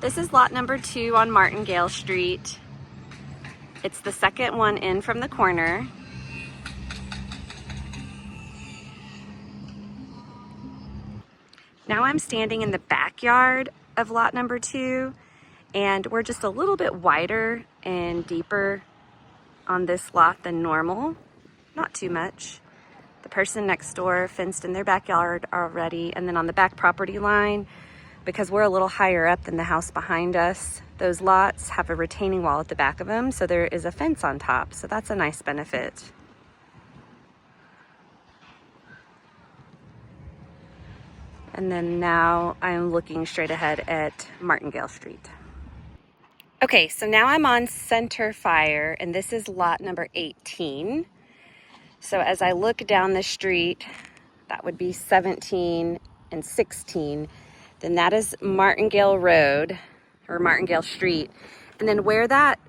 This is lot number 2 on Martingale Street. It's the second one in from the corner. Now I'm standing in the backyard of lot number 2, and we're just a little bit wider and deeper on this lot than normal. Not too much. The person next door fenced in their backyard already, and then on the back property line, because we're a little higher up than the house behind us, those lots have a retaining wall at the back of them, so there is a fence on top, so that's a nice benefit. And then now I'm looking straight ahead at Martingale Street. Okay, so now I'm on Center Fire, and this is lot number 18. So as I look down the street, that would be 17 and 16. Then that is Martingale Road, or Martingale Street. And then where that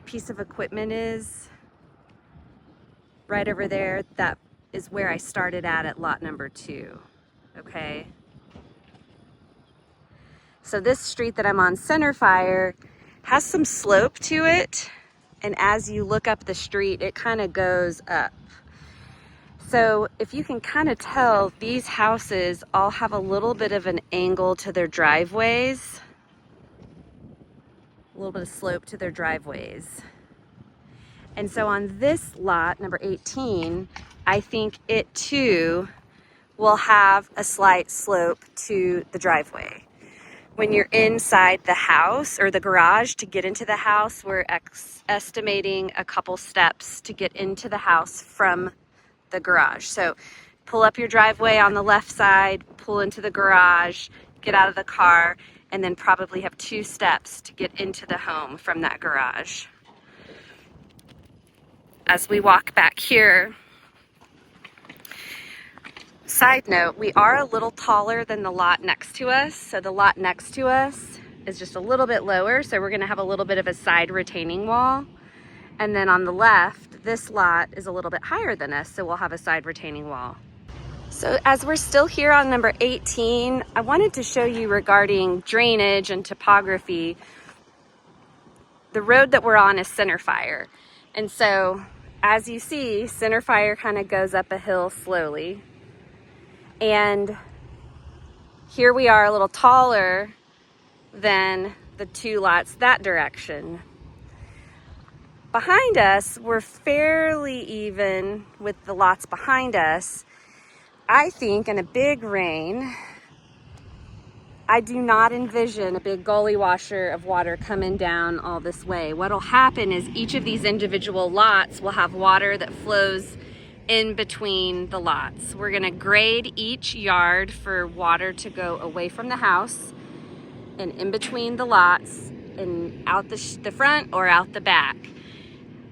piece of equipment is, right over there, that is where I started at lot number 2, okay? So this street that I'm on, Center Fire, has some slope to it. And as you look up the street, it kind of goes up. So if you can kind of tell, these houses all have a little bit of an angle to their driveways, a little bit of slope to their driveways. And so on this lot, number 18, I think it too will have a slight slope to the driveway. When you're inside the house or the garage to get into the house, we're estimating a couple steps to get into the house from the garage. So pull up your driveway on the left side, pull into the garage, get out of the car, and then probably have 2 steps to get into the home from that garage. As we walk back here, side note, we are a little taller than the lot next to us. So the lot next to us is just a little bit lower, so we're gonna have a little bit of a side retaining wall. And then on the left, this lot is a little bit higher than us, so we'll have a side retaining wall. So as we're still here on number 18, I wanted to show you regarding drainage and topography. The road that we're on is Center Fire. And so as you see, Center Fire kind of goes up a hill slowly. And here we are a little taller than the 2 lots that direction. Behind us, we're fairly even with the lots behind us. I think in a big rain, I do not envision a big gully washer of water coming down all this way. What'll happen is each of these individual lots will have water that flows in between the lots. We're gonna grade each yard for water to go away from the house and in between the lots and out the front or out the back.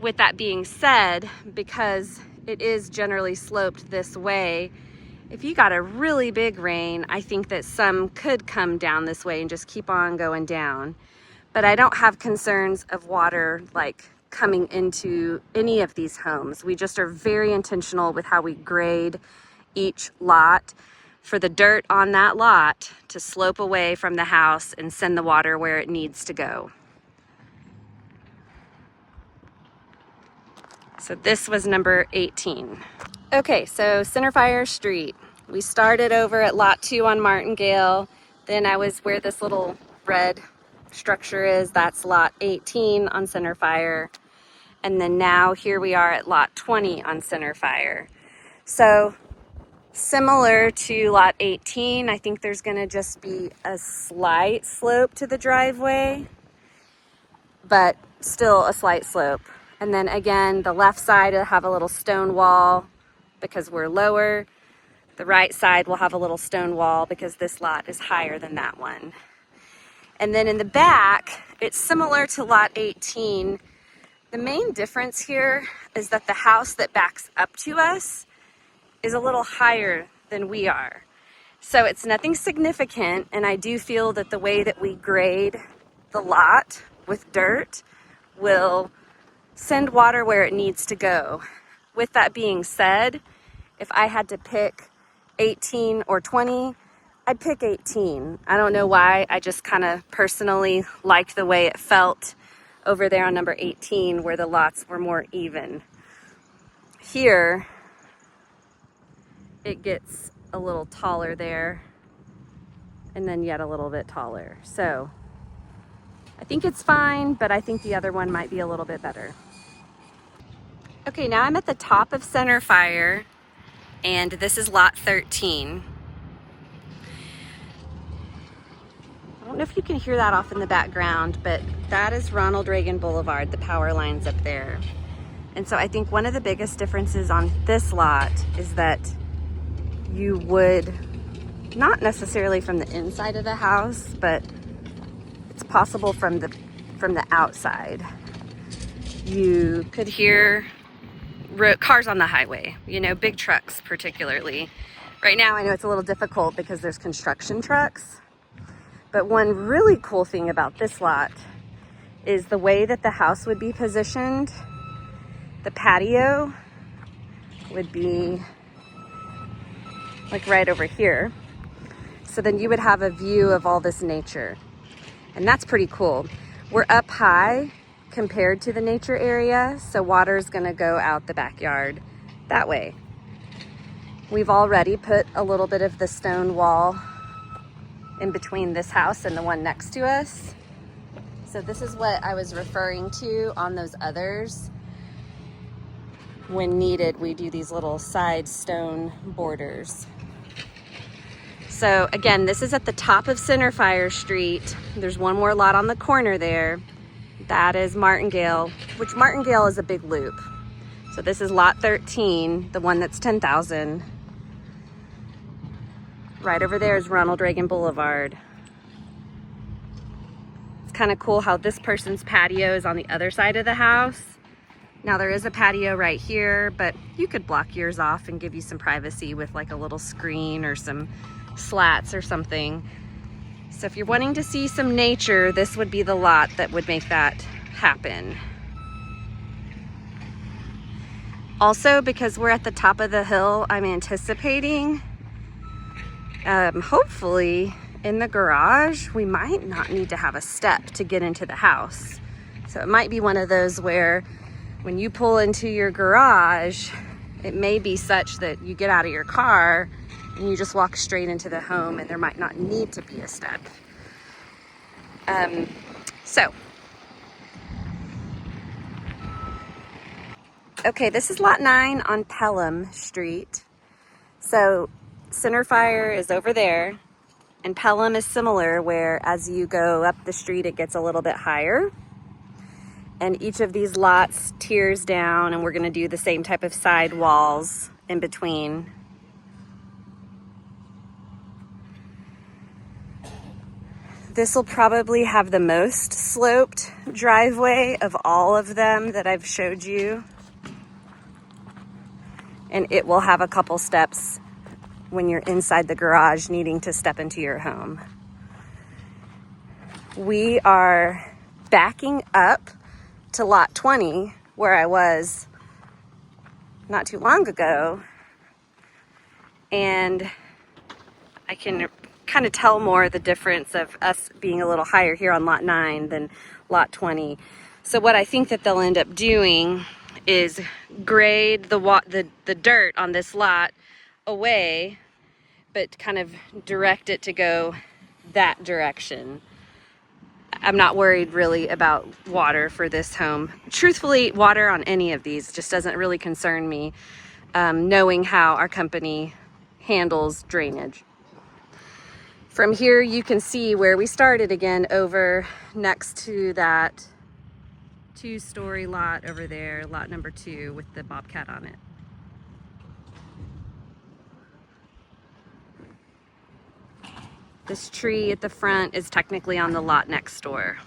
With that being said, because it is generally sloped this way, if you got a really big rain, I think that some could come down this way and just keep on going down. But I don't have concerns of water like coming into any of these homes. We just are very intentional with how we grade each lot for the dirt on that lot to slope away from the house and send the water where it needs to go. So this was number 18. Okay, so Center Fire Street. We started over at lot 2 on Martingale. Then I was where this little red structure is. That's lot 18 on Center Fire. And then now here we are at lot 20 on Center Fire. So similar to lot 18, I think there's gonna just be a slight slope to the driveway, but still a slight slope. And then again, the left side will have a little stone wall because we're lower. The right side will have a little stone wall because this lot is higher than that one. And then in the back, it's similar to lot 18. The main difference here is that the house that backs up to us is a little higher than we are. So it's nothing significant, and I do feel that the way that we grade the lot with dirt will send water where it needs to go. With that being said, if I had to pick 18 or 20, I'd pick 18. I don't know why. I just kind of personally liked the way it felt over there on number 18 where the lots were more even. Here, it gets a little taller there and then yet a little bit taller. So I think it's fine, but I think the other one might be a little bit better. Okay, now I'm at the top of Center Fire, and this is lot 13. I don't know if you can hear that off in the background, but that is Ronald Reagan Boulevard, the power lines up there. And so I think one of the biggest differences on this lot is that you would, not necessarily from the inside of the house, but it's possible from the outside. You could hear cars on the highway, you know, big trucks particularly. Right now I know it's a little difficult because there's construction trucks, but one really cool thing about this lot is the way that the house would be positioned. The patio would be like right over here. So then you would have a view of all this nature. And that's pretty cool. We're up high compared to the nature area, so water is gonna go out the backyard that way. We've already put a little bit of the stone wall in between this house and the one next to us. So this is what I was referring to on those others. When needed, we do these little side stone borders. So again, this is at the top of Center Fire Street. There's one more lot on the corner there. That is Martingale, which Martingale is a big loop. So this is lot 13, the one that's 10,000. Right over there is Ronald Reagan Boulevard. It's kind of cool how this person's patio is on the other side of the house. Now there is a patio right here, but you could block yours off and give you some privacy with like a little screen or some slats or something. So if you're wanting to see some nature, this would be the lot that would make that happen. Also, because we're at the top of the hill, I'm anticipating, hopefully in the garage, we might not need to have a step to get into the house. So it might be one of those where when you pull into your garage, it may be such that you get out of your car and you just walk straight into the home and there might not need to be a step. Okay, this is lot 9 on Pelham Street. So Center Fire is over there, and Pelham is similar, where as you go up the street, it gets a little bit higher. And each of these lots tiers down, and we're gonna do the same type of side walls in between. This will probably have the most sloped driveway of all of them that I've showed you. And it will have a couple steps when you're inside the garage needing to step into your home. We are backing up to lot 20, where I was not too long ago. And I can kind of tell more the difference of us being a little higher here on lot 9 than lot 20. So what I think that they'll end up doing is grade the dirt on this lot away, but kind of direct it to go that direction. I'm not worried really about water for this home. Truthfully, water on any of these just doesn't really concern me, knowing how our company handles drainage. From here, you can see where we started again over next to that 2-story lot over there, lot number 2 with the bobcat on it. This tree at the front is technically on the lot next door.